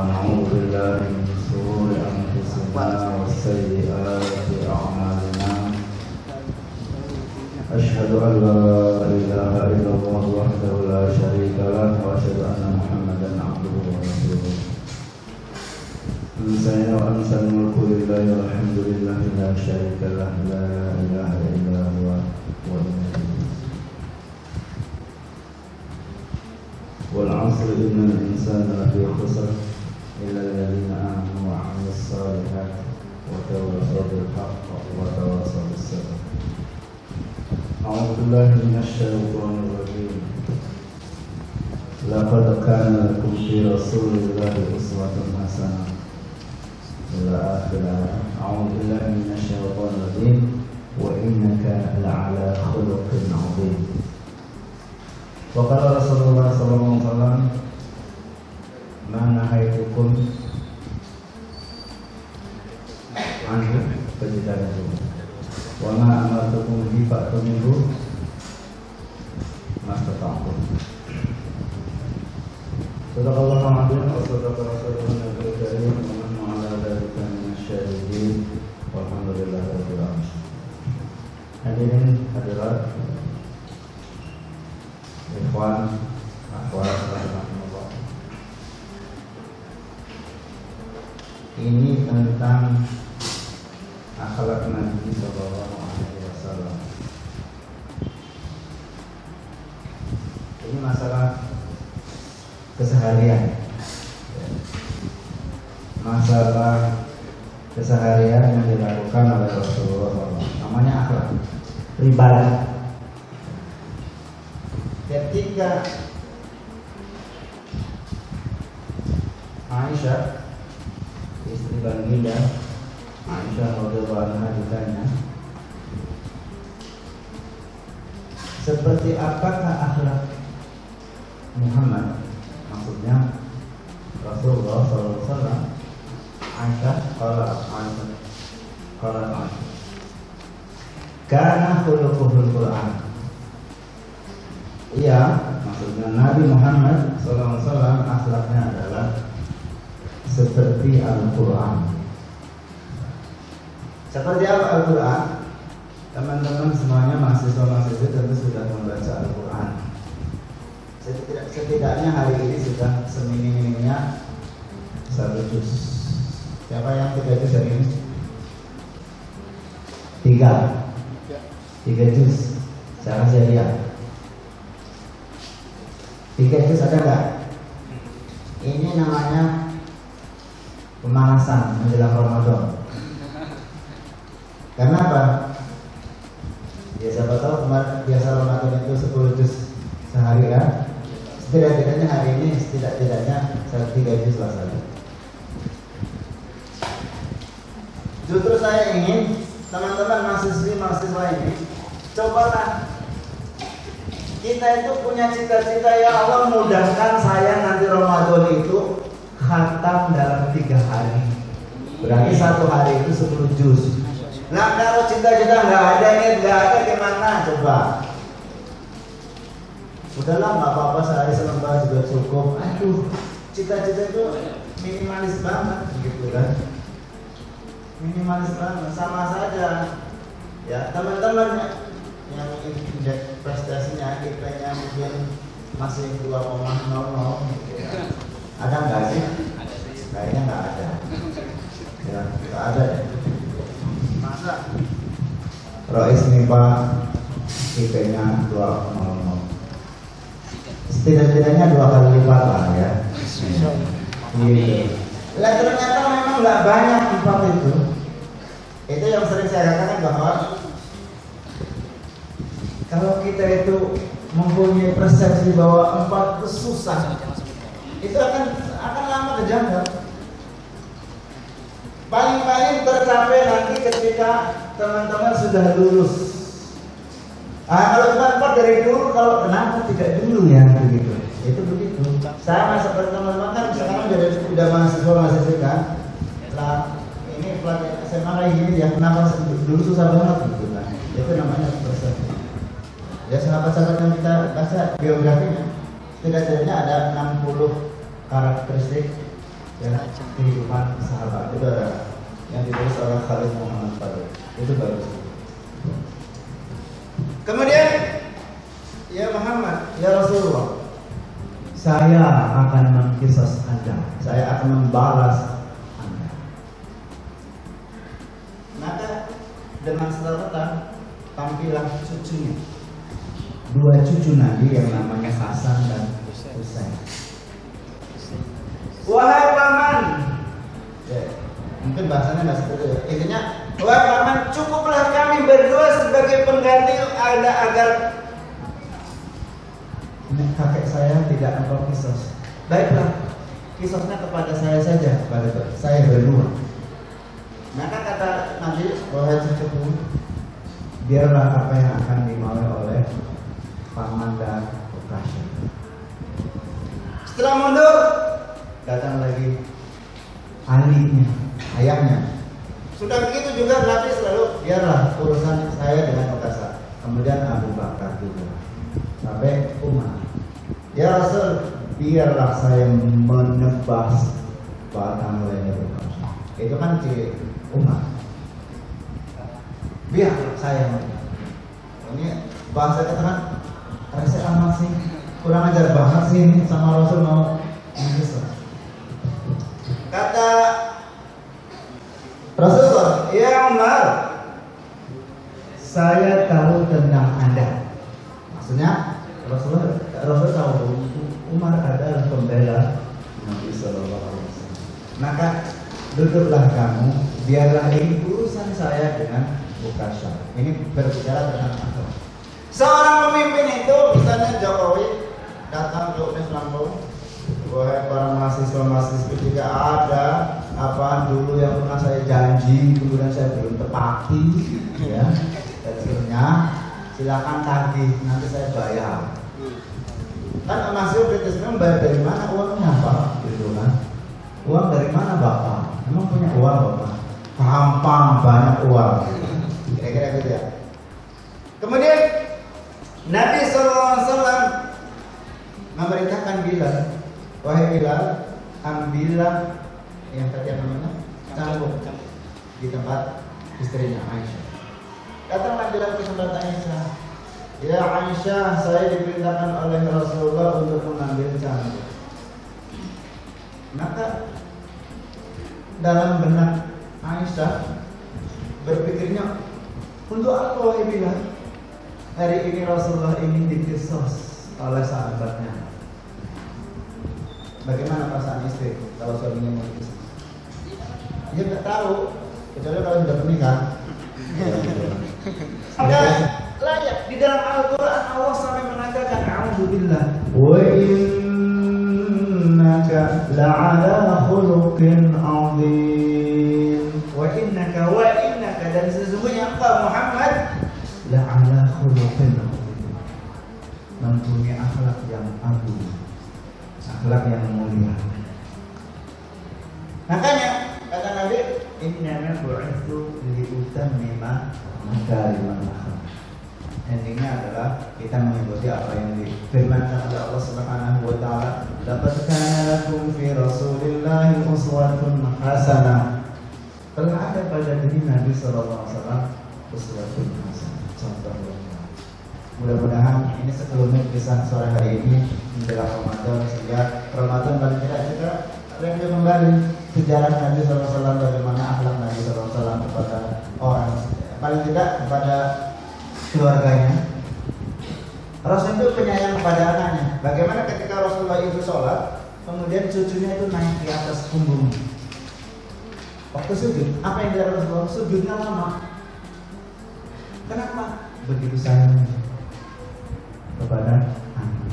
ونعوذ بالله من شرور أنفسنا وسيئات أعمالنا أشهد أن لا إله إلا الله وحده لا شريك له وأشهد أن محمدا عبده ورسوله أنسينا وأنسى الملك لله والحمد لله لا شريك له لا إله إلا هو والعصر إن الإنسان لفي خسر إلا الذين آمنوا وعملوا الصالحات وتواصوا بالحق وتواصوا بالصبر. أعوذ بالله من الشيطان الرجيم. لقد كان لكم في رسول الله أسوة حسنة إلى آخر الآية. أعوذ بالله من الشيطان الرجيم. وإنك لعلى خلق عظيم. وقال Rasulullah sallallahu alaihi wasallam, "Ma nahaitukum anhu fajtanibuh, wa ma amartukum bihi fa'tu minhu mastata'tum." Sadaqallahu al-azim wa sadaqa rasulun nabiyil karim wa nahnu ala dzalika minasyahidin walhamdulillahi rabbil alamin. Hadirin hadirat, ikhwan, akhwat, rahimahullah. Ini tentang akhlak Nabi sallallahu alaihi wasallam. Ini masalah keseharian. Masalah keseharian yang dilakukan oleh Rasulullah SAW. Namanya akhlak pribadi. Ketika Aisyah, istri baginda Aisyah radhiyallahu anha ditanya, seperti apakah akhlak Muhammad, maksudnya Rasulullah SAW. Aisyah Aisyah kana khuluquhul Quran. Iya, maksudnya Nabi Muhammad SAW akhlaknya adalah seperti Al-Quran. Seperti apa Al-Quran? Teman-teman semuanya mahasiswa-mahasiswa tentu sudah membaca Al-Quran. Setidaknya hari ini sudah seminim-minimnya 1 juz. Siapa yang 3 juz hari ini? 3 juz. Saya kasih lihat. 3 juz ada enggak? Ini namanya pemanasan menjelang Ramadan. Kenapa? Ya siapa tahu kemarin biasa Ramadan itu 10 juz sehari kan? Setidaknya hari ini setidaknya 3 juz lah saja. Justru saya ingin teman-teman mahasiswa ini cobalah. Kita itu punya cita-cita, ya Allah mudahkan saya nanti Ramadan itu khatam dalam 3 hari. Berarti 1 hari itu 10 juz. Nah kalau cita-cita nggak ada nih, nggak ada gimana coba? Udahlah nggak apa-apa, sehari selembar juga cukup. Aduh, cita-cita itu minimalis banget gitu kan? Minimalis banget, sama saja. Ya teman-teman yang indeks prestasinya IP-nya mungkin masih 2,00 gitu ya. Ada nggak sih? Kayaknya nggak ada. Ya, nggak ada ya. Masa? Rois MIPA IP-nya 2,00. Setidaknya 2 kali lipat lah ya. Gitu. Lah ternyata memang nggak banyak 4 itu. Itu yang sering saya katakan bahwa kalau kita itu mempunyai persepsi bahwa 4 itu susah, itu akan lama terjangkau. Paling-paling tercapai nanti ketika teman-teman sudah lulus. Kalau 4 dari dulu, kalau kenapa tidak dulu ya begitu? Itu begitu. Sama seperti teman-teman kan sekarang sudah mahasiswa kan. Lah ini pelatihan SMA kayak gini ya, kenapa dulu susah banget gitu kan? Itu namanya persepsi. Ya sahabat-sahabat yang kita baca biografinya, setidaknya ada 60 karakteristik ya, kehidupan sahabat itu ada yang ditulis oleh Khalid Muhammad Fadil. Itu bagus. Kemudian, ya Muhammad, ya Rasulullah, saya akan mengkisas Anda, saya akan membalas Anda. Maka dengan selatan tampillah cucunya, dua cucu Nabi yang namanya Hasan dan Husain. Wahai paman, ya, mungkin bahasanya nggak seperti itu. Intinya, wahai paman, cukuplah kami berdua sebagai pengganti agar kakek saya tidak engkau kisos. Baiklah, kisosnya kepada saya saja, pada saya berdua. Maka kata Nabi, wahai cucuku, biarlah apa yang akan dimauin oleh paman dan Ukasha. Setelah mundur, datang lagi alinya, ayahnya. Sudah begitu juga Nabi selalu, biarlah urusan saya dengan Ukasha. Kemudian Abu Bakar juga, sampai Umar. Ya Rasul, biarlah saya menebas batang leher Ukasha. Itu kan ciri Umar. Biarlah saya menebas. Ini bahasa keterangan rese amat sih, kurang ajar banget sih ini sama Rasul mau mengisah. Kata Rasulullah, ya Umar, saya tahu tentang Anda. Maksudnya Rasul tahu Umar adalah pembela Nabi Sallallahu Alaihi Wasallam. Maka duduklah kamu, biarlah ini urusan saya dengan Ukasha. Ini berbicara tentang akhlak. Seorang pemimpin itu, misalnya Jokowi datang ke Unes Lampung, wahai para mahasiswa-mahasiswa, jika ada apa dulu yang pernah saya janji kemudian saya belum tepati, ya, akhirnya silakan tagih, nanti saya bayar. Kan mahasiswa kritisnya bayar dari mana uangnya Pak? Gitu kan? Uang dari mana Bapak? Emang punya uang Bapak? Gampang, banyak uang. Kira-kira gitu ya. Kemudian Nabi SAW memerintahkan Bilal, wahai Bilal, ambillah yang tadi namanya cambuk di tempat istrinya Aisyah. Datanglah Bilal ke tempat Aisyah. Ya Aisyah, saya diperintahkan oleh Rasulullah untuk mengambil cambuk. Maka dalam benak Aisyah berpikirnya, untuk apa wahai Bilal? Hari ini Rasulullah ini dikisos oleh sahabatnya. Bagaimana perasaan istri kalau suaminya mau dikisos? Dia nggak tahu, kecuali kalau sudah menikah. Maka layak di dalam Al-Quran Allah sampai mengatakan, A'udzubillah, wa innaka la'ala khuluqin 'adzim. Wa innaka dan sesungguhnya engkau Muhammad la'ala khuluqin 'adzim, mempunyai akhlak yang agung, akhlak yang mulia. Makanya kata Nabi, innama bu'itsu liutammima makarimal akhlaq. Endingnya adalah kita mengikuti apa yang difirmankan oleh Allah Subhanahu wa taala, laqad kana lakum fi Rasulillahi uswatun hasanah. Telah ada pada diri Nabi sallallahu alaihi wasallam uswatun hasanah, contoh yang baik. Mudah-mudahan ini sekelumit kisah sore hari ini menjelang Ramadan, sehingga Ramadan paling tidak juga review kembali sejarah Nabi sallallahu alaihi wasallam, bagaimana akhlak Nabi sallallahu alaihi wasallam kepada orang, paling tidak kepada keluarganya. Rasul itu penyayang kepada anaknya. Bagaimana ketika Rasulullah itu sholat, kemudian cucunya itu naik di atas punggungnya. Waktu sujud, apa yang dia Rasulullah? Sujudnya lama. Kenapa? Begitu sayangnya kepada anak.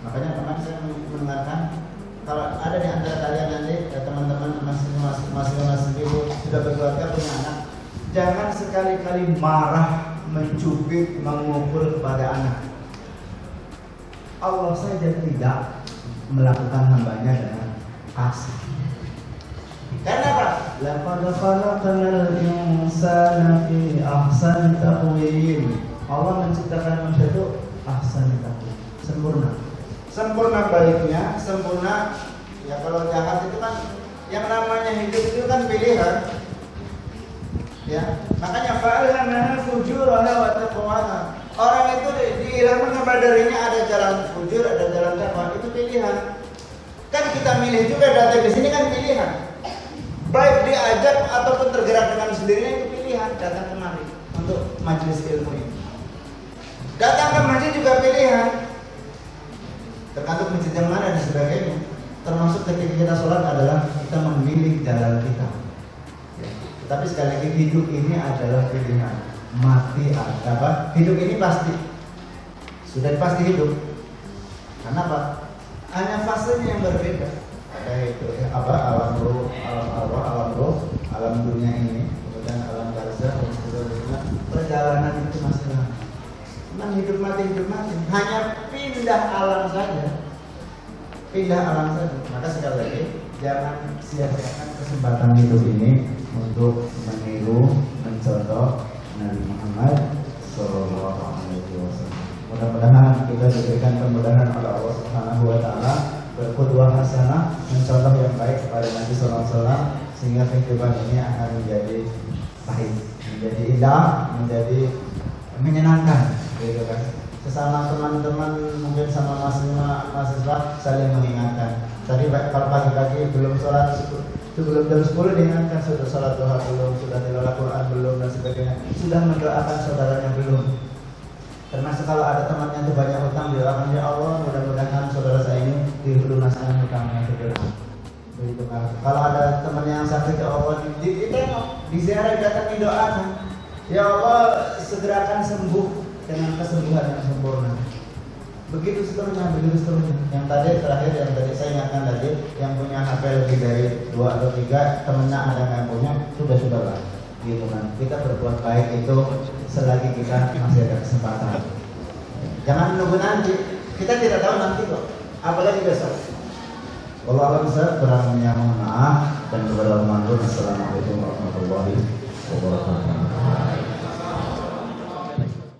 Makanya kemarin saya mendengarkan, kalau ada di antara kalian nanti teman-teman masing-masing ibu sudah berkeluarga punya anak, jangan sekali-kali marah, mencubit, mengukur kepada anak. Allah saja tidak melakukan hambanya dengan kasih. Karena apa? Laqad khalaqnal insana fi ahsani taqwim. Allah menciptakan manusia itu ahsani taqwim, sempurna. Sempurna baiknya, sempurna Ya kalau jahat itu kan yang namanya hidup itu kan pilihan. Ya, makanya fa'alhamaha fujuraha wa taqwaha. Orang itu diilhamkan kepada dirinya ada jalan fujur, ada jalan takwa, itu pilihan. Kan kita milih juga datang ke sini kan pilihan. Baik diajak ataupun tergerak dengan sendirinya itu pilihan datang kemari untuk majelis ilmu ini. Datang ke masjid juga pilihan. Tergantung masjid yang mana dan sebagainya. Termasuk ketika kita sholat adalah kita memilih jalan kita. Ya. Tapi sekali lagi hidup ini adalah pilihan. Mati apa? Hidup ini pasti. Sudah pasti hidup. Karena apa? Hanya fasenya yang berbeda. Ada itu apa? Alam roh, alam dunia ini, kemudian alam barzakh dan sebagainya. Perjalanan itu masih lama. Memang hidup mati. Hanya pindah alam saja. Maka sekali lagi jangan sia-siakan kesempatan hidup ini untuk meniru, mencontoh Nabi Muhammad SAW. Mudah-mudahan kita diberikan kemudahan oleh Allah Subhanahu Wa Taala berqudwah hasanah, mencontoh yang baik kepada Nabi SAW sehingga kehidupan ini akan menjadi baik, menjadi indah, menjadi menyenangkan, gitu kan. Sesama teman-teman mungkin sama mahasiswa saling mengingatkan. Tadi kalau pagi-pagi belum sholat, sebelum jam 10 diingatkan sudah sholat duha belum, sudah tilawah Quran belum dan sebagainya. Sudah mendoakan saudaranya belum. Termasuk kalau ada temannya itu banyak hutang, doakan ya Allah mudah-mudahan saudara saya ini dilunaskan hutangnya segera. Begitu kan. Kalau ada teman yang sakit ya Allah ditengok, diziarah, datang didoakan. Ya Allah segerakan sembuh dengan kesembuhan yang sempurna. Begitu seterusnya. Yang terakhir yang tadi saya ingatkan tadi, yang punya HP lebih dari 2 atau 3, temennya ada yang punya, sudah gitu kan. Kita berbuat baik itu selagi kita masih ada kesempatan. Jangan menunggu nanti. Kita tidak tahu nanti kok. Apalagi besok. Wallahu a'lam, kurangnya mohon maaf dan kepada Assalamualaikum warahmatullahi wabarakatuh.